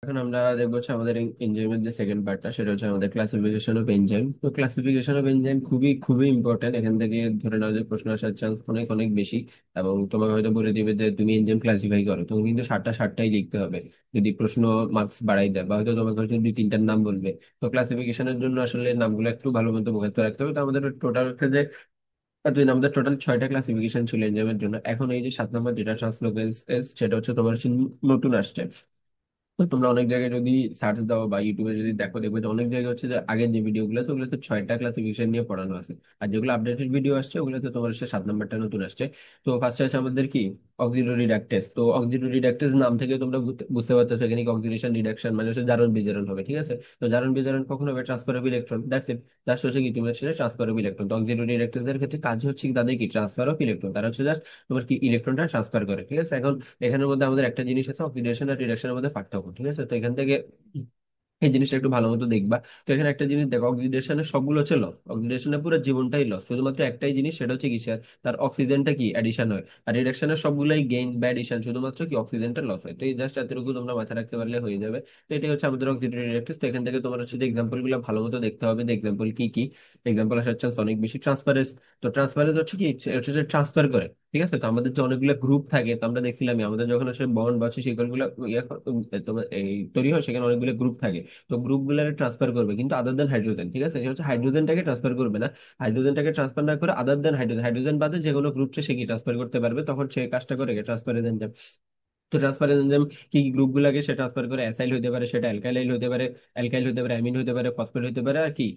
এখন আমরা দেখবো হচ্ছে আমাদের এনজাইমের যে সেকেন্ড পার্টটা, সেটা হচ্ছে আমাদের ক্লাসিফিকেশন অফ এনজাইম। তো ক্লাসিফিকেশন অফ এনজাইম খুবই খুবই ইম্পর্টেন্ট। এখান থেকে ধরে নাও যে প্রশ্ন আসার চান্স অনেক অনেক বেশি। এবং তোমাকে হয়তো বলে দিবে যে তুমি এনজাইম ক্লাসিফাই করো, তুমি কিন্তু সাতটাই লিখতে হবে। যদি প্রশ্ন মার্কস বাড়াই দেয়, বা হয়তো তোমাকে হচ্ছে দুই তিনটার নাম বলবে। তো ক্লাসিফিকেশনের জন্য আসলে নামগুলো একটু ভালো মতো মুখস্থ রাখতে হবে। তো আমাদের টোটাল হচ্ছে যে আমাদের টোটাল 6টা ক্লাসিফিকেশন ছিল এনজাইমের জন্য। এখন এই যে 7 নম্বর যেটা ট্রান্সলোকেজ, সেটা হচ্ছে তোমার হচ্ছে নতুন আসছে। তো তোমরা অনেক জায়গায় যদি সার্চ দাও বা ইউটিউবে যদি দেখো, দেখবে যে অনেক জায়গায় হচ্ছে যে আগের যে ভিডিওগুলো, তো ওগুলো তো 6টা ক্লাসিফিকেশন নিয়ে পড়ানো আছে। আর যেগুলো আপডেটেড ভিডিও আসছে, ওগুলো তো তোমার হচ্ছে 7 নম্বরটা নতুন আসছে। তো ফার্স্টে আছে আমাদের কি অক্সিলারি রিডাকটেস। তো অক্সিলারি রিডাকটেস নাম থেকে তোমরা বুঝতে পারছো এখানে কি অক্সিডেশন রিডাকশন মানে হচ্ছে জারণ বিজারণ হবে, ঠিক আছে। তো জারণ বিজারণ কখন হবে? Transferable electron, that's it. Just হচ্ছে কি তুমি হচ্ছে ট্রান্সফারেবল ইলেকট্রন। তো অক্সিলারি রিডাকটেসের ক্ষেত্রে কাজ হচ্ছে কি তাদের কি ট্রান্সফার অফ ইলেকট্রন, তারা হচ্ছে জাস্ট তোমার কি ইলেকট্রনটা ট্রান্সফার করে, ঠিক আছে। এখন এখানের মধ্যে আমাদের একটা জিনিস আছে, অক্সিডেশন আর রিডাকশনের মধ্যে পার্থক্য, ঠিক আছে। তো এখান থেকে এই জিনিসটা একটু ভালো মতো দেখবা। তো এখানে একটা জিনিস দেখো, অক্সিডেশনের সবগুলো হচ্ছে লস, অক্সিডেশনের পুরো জীবনটাই লস, শুধুমাত্র একটাই জিনিস, সেটা হচ্ছে কিসের, তার অক্সিজেনটা কি অ্যাডিশন হয়। আর রিডাকশনের সবগুলাই গেইন বা অ্যাডিশন, শুধুমাত্র কি অক্সিজেনটা লস হয়। তো এই জাস্ট এতটুকু তোমরা মাথায় রাখতে পারলে হয়ে যাবে। তো এটাই হচ্ছে আমাদের অক্সিডেটিভ রিডাকটেন্স। তো এখান থেকে তোমার হচ্ছে যে এক্সাম্পল গুলো ভালো মতো দেখতে হবে। এক্সাম্পল কি কি? এক্সাম্পল আসার চান্স অনেক বেশি। ট্রান্সপারেন্স। তো ট্রান্সপারেন্স হচ্ছে কি, হচ্ছে যে ট্রান্সফার করে, ঠিক আছে। তো আমাদের যে অনেকগুলো গ্রুপ থাকে, তো আমরা দেখছিলামই আমাদের যখন হচ্ছে বন্ড বা শিকড় গুলো তোমার এই তৈরি হয়, সেখানে অনেকগুলো গ্রুপ থাকে। তো গ্রুপ গুলারে ট্রান্সফার করবে, কিন্তু আদার দেন হাইড্রোজেন, ঠিক আছে। সে হচ্ছে হাইড্রোজেনটাকে ট্রান্সফার করবে না। হাইড্রোজেনটাকে ট্রান্সফার না করে আদার দেন হাইড্রোজেন, হাইড্রোজেন বাদে যে কোনো গ্রুপকে সে কি ট্রান্সফার করতে পারবে, তখন সে কাজটা করে ট্রান্সফার এনজাইম। তো ট্রান্সফার এনজাইম কি কি গ্রুপ গুলাকে সে ট্রান্সফার করে? অ্যাসাইল হতে পারে, সেটা অ্যালকাইল হতে পারে, অ্যালকাইল হতে পারে, অ্যামিন হতে পারে, ফসফেট হতে পারে, আর কি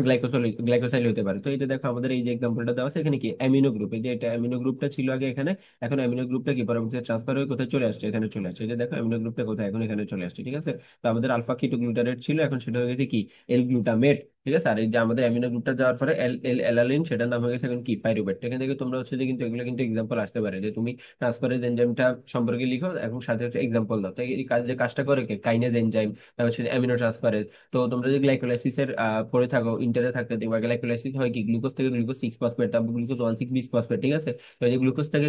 গ্লাইকোসাইল হতে পারে। তো এই যে দেখো আমাদের এই যে এক্সাম্পলটা দেওয়া আছে, এখানে কি অ্যামিনো গ্রুপ, এই যে এটা অ্যামিনো গ্রুপটা ছিল আগে এখানে। এখন অ্যামিনো গ্রুপটা কি পরবর্তীতে ট্রান্সফার হয়ে কোথায় চলে আসছে? এখানে চলে আসছে। এই যে দেখো অ্যামিনো গ্রুপটা কোথায়, এখন এখানে চলে আসছে, ঠিক আছে। তো আমাদের আলফা কিটোগ্লুটারেট ছিল, এখন সেটা হয়ে গেছে কি এল গ্লুটামেট, ঠিক আছে। আর এই যে আমাদের অ্যামিনো গ্রুপটা যাওয়ার পরে এল এল অ্যালানিন, সেটার নাম হয়ে গেছে এখন কি পাইরুভেট। এখান থেকে তোমরা হচ্ছে যে কিন্তু এগুলো কিন্তু এক্সাম্পল আসতে পারে, যে তুমি ট্রান্সফারেজ এনজাইমটা সম্পর্কে লিখো এবং সাথে হচ্ছে এক্সাম্পল দাও। তাই এই কাজ যে কাজটা করে কে, কাইনেজ এনজাইম, তারপর হচ্ছে অ্যামিনো ট্রান্সফারেজ। তো তোমরা যদি গ্লাইকোলাইসিসের পড়ে থাকো, ইন্টারে থাকতে দেখবা গ্লাইকোলাইসিস হয় কি গ্লুকোজ থেকে গ্লুকোজ 6 ফসফেট, তারপর গ্লুকোজ 1,6 বিস ফসফেট, ঠিক আছে। তো এই যে গ্লুকোজ থেকে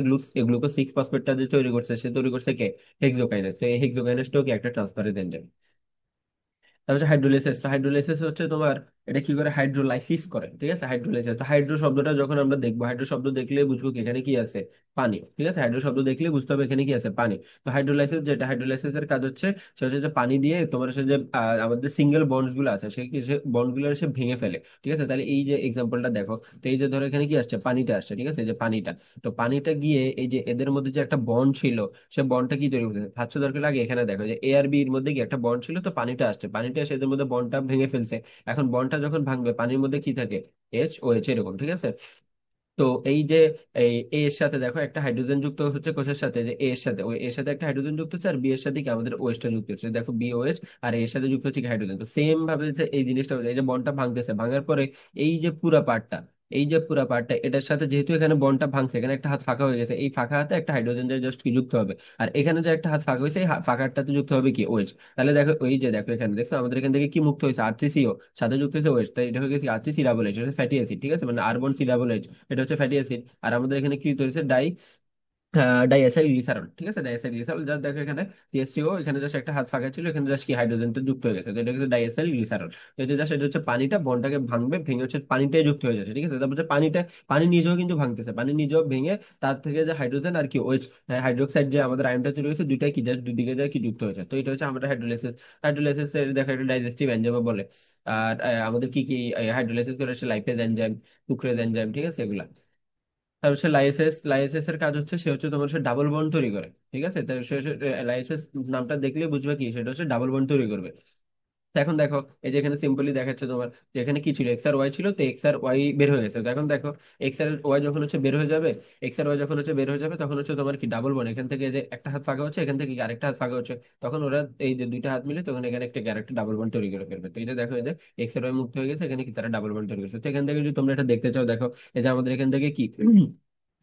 গ্লুকোজ 6 ফসফেটটা যে তৈরি করছে, সে তৈরি করছে কে? হেক্সোকাইনেজ। তো এই হেক্সোকাইনেজটাও কি একটা ট্রান্সফারেজ এনজাইম। তারপর হচ্ছে হাইড্রোলাইসিস। তো হাইড্রোলাইসিস হচ্ছে তোমার এটা কি করে, হাইড্রোলাইসিস করে, ঠিক আছে। হাইড্রোলাইসিস, তো হাইড্রো শব্দটা যখন আমরা দেখবো, হাইড্রো শব্দ দেখলে বুঝবো কি এখানে কি আছে, পানি, ঠিক আছে। হাইড্রো শব্দ দেখলে বুঝতে হবে এখানে কি আছে, পানি। তো হাইড্রোলাইসিস যেটা, হাইড্রোলাইসিসের কাজ হচ্ছে সে হচ্ছে যে পানি দিয়ে তোমার হচ্ছে যে আমাদের সিঙ্গেল বন্ডস গুলো আছে, সে বন্ড গুলো সে ভেঙে ফেলে, ঠিক আছে। তাহলে এই যে এক্সাম্পলটা দেখো, তো এই যে ধরো এখানে কি আসছে, পানিটা আসছে, ঠিক আছে। এই যে পানিটা, তো পানিটা গিয়ে এই যে এদের মধ্যে যে একটা বন্ড ছিল, সে বন্ডটা কি তৈরি করতেছে, ভাবছো দরকার লাগে এখানে দেখো যে এ আর বি এর মধ্যে কি একটা বন্ড ছিল, তো পানিটা আসছে, পানিটা এসে এদের মধ্যে বন্ডটা ভেঙে ফেলছে। এখন বন্ডটা যখন ভাঙবে, পানির মধ্যে কি থাকে, এইচ ও এইচ, এরকম, ঠিক আছে। তো এই যে এই এ এর সাথে দেখো একটা হাইড্রোজেন যুক্ত হচ্ছে কোষের সাথে, যে এ এর সাথে, ওই এর সাথে একটা হাইড্রোজেন যুক্ত হচ্ছে, আর বি এর সাথে কি আমাদের ওএইচ টা যুক্ত হচ্ছে, দেখো বি ওএইচ। আর এর সাথে যুক্ত হচ্ছে কি হাইড্রোজেন। তো সেম ভাবে যে এই জিনিসটা হচ্ছে, এই যে বন্ডটা ভাঙতেছে, ভাঙার পরে এই যে পুরা পার্টটা, এই যে পুরা পার্টটা এটার সাথে যেহেতু এখানে বন্ডটা ভাঙছে, এখানে একটা হাত ফাঁকা হয়ে গেছে, এই ফাঁকা হাতে একটা হাইড্রোজেন যে জাস্ট কি যুক্ত হবে। আর এখানে যে একটা হাত ফাঁকা হয়েছে, এই ফাঁকাটাতে যুক্ত হবে কি ওএইচ। তাহলে দেখো ওই যে দেখো এখানে দেখছো আমাদের এখান থেকে কি মুক্ত হয়েছে, আর3সিও, সাথে যুক্ত হয়েছে ওএইচ, তাই এটা হয়ে গেছে আর3সি ডাবল এইচ, এটা ফ্যাটি অ্যাসিড, ঠিক আছে, মানে R1C ডাবল এইচ, এটা হচ্ছে ফ্যাটি অ্যাসিড। আর আমাদের এখানে কি তৈরি হচ্ছে, ডাইএসাইল গ্লিসারল, ঠিক আছে। ডাইএসাইল গ্লিসারল জাস্ট দেখো এখানে সিএসসিও, এখানে জাস্ট একটা হাত ফাঁকা ছিল, এখানে জাস্ট কি হাইড্রোজেনটা যুক্ত হয়ে গেছে, তো এটা হচ্ছে ডাইএসাইল গ্লিসারল। তো এটা জাস্ট এটা হচ্ছে পানিটা বন্ডটাকে ভাঙবে, ভেঙে হচ্ছে পানিটাই যুক্ত হয়ে যাচ্ছে, ঠিক আছে। তারপর হচ্ছে পানিটা, পানি নিজেও কিন্তু ভাঙতেছে, পানি নিজেও ভেঙে তার থেকে যে হাইড্রোজেন আর কি ওইচ, হাইড্রোক্সাইড যে আমাদের আয়নটা তৈরি হয়েছে, দুইটাই কি জাস্ট দুদিকে যায় কি যুক্ত হয়েছে। তো এটা হচ্ছে আমাদের হাইড্রোলাইসিস। হাইড্রোলাইসিস দেখো একটা ডাইজেস্টিভ এনজাইম বলে। আর আমাদের কি কি হাইড্রোলাইসিস করে হচ্ছে লাইপেজ এনজাইম, সুক্রেজ এনজাইম, ঠিক আছে, এগুলা। তারপর সে লাইসেস, লাইসেস এর কাজ হচ্ছে সে হচ্ছে তোমার সে ডাবল বন্ড তৈরি করে, ঠিক আছে। তো সে লাইসেস নামটা দেখলে বুঝবে কি, সেটা হচ্ছে ডাবল বন্ড তৈরি করবে। তো এখন দেখো এই যে এখানে সিম্পলি দেখাচ্ছে তোমার, যে এখানে কি ছিল, এক্স আর ওয়াই ছিল, তো এক্স আর ওয়াই বের হয়ে গেছে। তো এখন দেখো এক্স আর ওয়াই যখন হচ্ছে বের হয়ে যাবে, এক্স আর ওয়াই যখন হচ্ছে বের হয়ে যাবে, তখন হচ্ছে তোমার কি ডাবল বন্ড, এখান থেকে যে একটা হাত ফাঁকা হচ্ছে, এখান থেকে কি আরেকটা হাত ফাঁকা হচ্ছে, তখন ওরা এই যে দুইটা হাত মিলে তখন এখানে একটা আরেকটা ডাবল বন্ড তৈরি করে ফেলবে। তো এটা দেখো এই যে এক্স আর ওয়াই মুক্ত হয়ে গেছে, এখানে কি তারা ডাবল বন্ড তৈরি করছে। তো এখান থেকে যদি তোমরা এটা দেখতে চাও, দেখো এই যে আমাদের এখান থেকে কি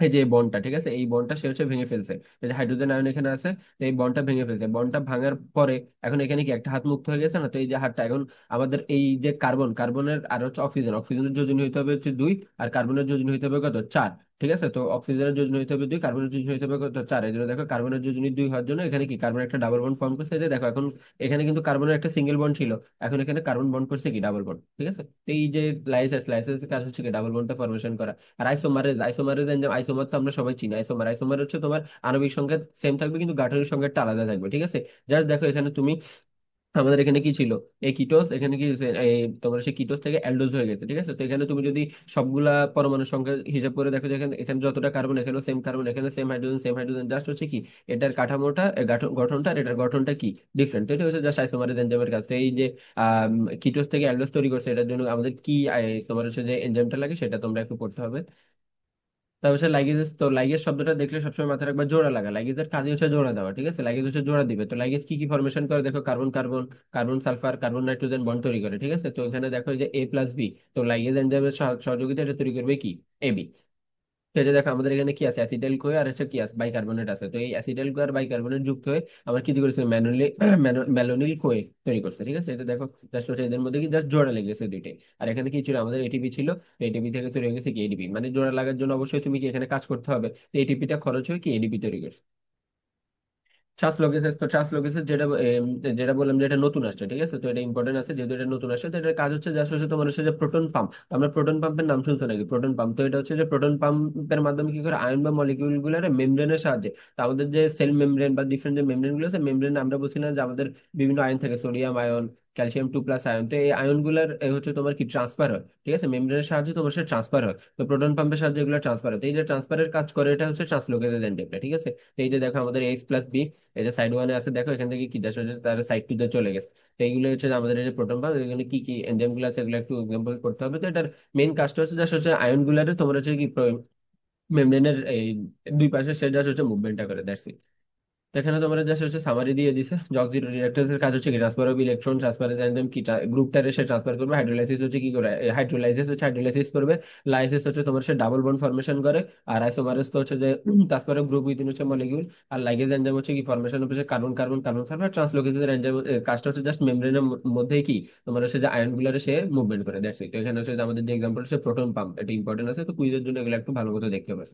এই যে বন্ডটা, ঠিক আছে, এই বন্ডটা সে হচ্ছে ভেঙে ফেলছে, এই যে হাইড্রোজেন আয়ন এখানে আছে, তো এই বন্ডটা ভেঙে ফেলছে, বন্ডটা ভাঙার পরে এখন এখানে কি একটা হাত মুক্ত হয়ে গেছে না। তো এই যে হাতটা এখন আমাদের এই যে কার্বনের আর হচ্ছে অক্সিজেন, অক্সিজেনের যোজনী হইতে হবে হচ্ছে 2, আর কার্বনের যোজনী হইতে হবে কত, 4। ঠিক আছে, তো অক্সিজেনের যোজনী হইতে হবে 2, কার্বনের যোজনী হইতে হবে কত? 4। এই জন্য দেখো কার্বনের যোজনী 2 হওয়ার জন্য এখানে কি কার্বন একটা ডাবল বন্ড ফর্ম করছে, এই যে দেখো এখন এখানে কিন্তু কার্বনের একটা সিঙ্গেল বন্ড ছিল, এখন এখানে কার্বন বন্ড করছে কি ডাবল বন্ড। ঠিক আছে, তো এই যে লাইসের কাজ হচ্ছে কি ডাবল বন্ডটা ফরমেশন করা। আর আইসোমারেজ এনজাইম, আইসোমার তো আমরা সবাই চিনি। আইসোমার হচ্ছে তোমার আণবিক সংকেত সেম থাকবে কিন্তু গাঠনিক সংকেতটা আলাদা থাকবে। ঠিক আছে, জাস্ট দেখো এখানে তুমি, আমাদের এখানে কি ছিল, এই কিটোস, এখানে কি হয়েছে, এই তোমার সেই কিটোস থেকে অ্যালডোজ হয়ে গেছে। ঠিক আছে, তো এখানে তুমি যদি সবগুলা পরমাণুর সংখ্যা হিসাব করে দেখো যে এখানে এখানে যতটা কার্বন, এখানেও সেম কার্বন, এখানে সেম হাইড্রোজেন, জাস্ট হচ্ছে কি এটার কাঠামোটা গঠনটা আর এটার গঠনটা কি ডিফারেন্ট। তো এটা হচ্ছে জাস্ট আইসোমারেজ এনজাইমের কাজ। তো এই যে কিটোস থেকে অ্যালডোজ তৈরি করছে, এটার জন্য আমাদের কি তোমার হচ্ছে যে এনজাইমটা লাগে সেটা তোমরা একটু পড়তে হবে। তারপর হচ্ছে লাইগেজ। তো লাইগেজ শব্দটা দেখলে সবসময় মাথায় রাখবা জোড়া লাগা। লাইগেজের কাজই হচ্ছে জোড়া দেওয়া। ঠিক আছে, লাইগেজ হচ্ছে জোড়া দিবে। তো লাইগেজ কি কি ফরমেশন করে দেখো, carbon carbon, carbon sulphur, carbon nitrogen bond তৈরি করে। ঠিক আছে, তো এখানে দেখো এই যে A+B, তো লাইগেজ এনজাইমের সহযোগিতা এটা তৈরি করবে কি AB। তো এই যে দেখো আমাদের এখানে কি আছে, অ্যাসিটাইল কোয়ে আর হচ্ছে কি আছে, বাইকার্বনেট আছে। তো এই অ্যাসিটাইল কোয়ে আর বাইকার্বনেট যুক্ত হয়ে আমরা কি করেছি, ম্যানোনিল কোয়ে তৈরি করছে। ঠিক আছে, এটা দেখো জাস্ট হচ্ছে এদের মধ্যে কি জাস্ট জোড়া লেগেছে দুইটাই। আর এখানে কি ছিল, আমাদের এটিপি ছিল, এটিপি থেকে তৈরি হয়ে গেছে কি এডিপি। মানে জোড়া লাগার জন্য অবশ্যই তুমি কি এখানে কাজ করতে হবে, তো এটিপিটা খরচ হয়ে কি এডিপি তৈরি করছে। ট্রান্সলোকেসের যেটা যেটা বললাম যে এটা নতুন আসছে। ঠিক আছে, তো এটা ইম্পর্টেন্ট আছে যেহেতু এটা নতুন আসছে। তো এটার কাজ হচ্ছে জাস্ট হচ্ছে তোমার হচ্ছে যে প্রোটন পাম্প। আমরা প্রোটন পাম্পের নাম শুনছো নাকি, প্রোটন পাম্প? তো এটা হচ্ছে যে প্রোটন পাম্পের মাধ্যমে কি করে আয়ন বা মলিকিউল গুলো মেমব্রেনের সাহায্যে, তো আমাদের যে সেল মেমব্রেন বা ডিফারেন্ট যে মেমব্রেন গুলো আছে, মেমব্রেন আমরা বলছিলাম যে আমাদের বিভিন্ন আয়ন থাকে, সোডিয়াম আয়ন, ক্যালসিয়াম 2+ আয়ন। তো এই আয়ন গুলার হচ্ছে তোমার কি ট্রান্সফার হয়। ঠিক আছে, মেমব্রেনের সাহায্যে তোমার সাথে ট্রান্সফার হয়। তো প্রোটন পাম্পের সাহায্যে এগুলো ট্রান্সফার হয়। তো এই যে ট্রান্সফারের কাজ করে এটা হচ্ছে ট্রান্সলোকেটেড এনজাইমটা। ঠিক আছে, তো এই যে দেখো আমাদের H+B, এই যে সাইড ওয়ানে আছে দেখো, এখান থেকে কি দেশ হচ্ছে তার সাইড টু তে চলে গেছে। তো এইগুলো হচ্ছে আমাদের এই যে প্রোটন পাম্প, এখানে কি কি এনজাইম গুলো আছে এগুলো একটু এক্সাম্পল করতে হবে। তো এটার মেইন কাজটা হচ্ছে জাস্ট হচ্ছে আয়ন গুলারে তোমার হচ্ছে কি মেমব্রেনের এই দুই পাশে সে জাস্ট হচ্ছে মুভমেন্টটা করে, দ্যাটস ইট। তো এখানে তোমরা জাস্ট হচ্ছে সামারি দিয়ে দিছে যে অক্সিডেটিভ রিঅ্যাক্টরের কাজ হচ্ছে কি transfer of electron, transfer enzyme কি গ্রুপটারে সে ট্রান্সফার করবে। হাইড্রোলাইসিস হচ্ছে কি করে, হাইড্রোলাইসিস করবে। লাইসিস হচ্ছে তোমার সে ডাবল বন্ড ফরমেশন করে। আর আইসোমারেস তো হচ্ছে যে ট্রান্সফার অফ গ্রুপ উইদিন হচ্ছে মলিকিউল। আর লাইগেজ এনজাইম হচ্ছে কি ফরমেশন হচ্ছে কার্বন কার্বন কার্বন সালফার। ট্রান্সলোকেসের এনজাইম কাজটা হচ্ছে জাস্ট মেমব্রেনের মধ্যেই কি তোমার হচ্ছে যে আয়ন গুলারে সে মুভমেন্ট করে, দ্যাটস ইট। তো এখানে হচ্ছে যে আমাদের যে এক্সাম্পল হচ্ছে প্রোটন পাম্প, এটা ইম্পর্টেন্ট আছে, তো কুইজের জন্য এগুলো একটু ভালো মতো দেখতে হবে।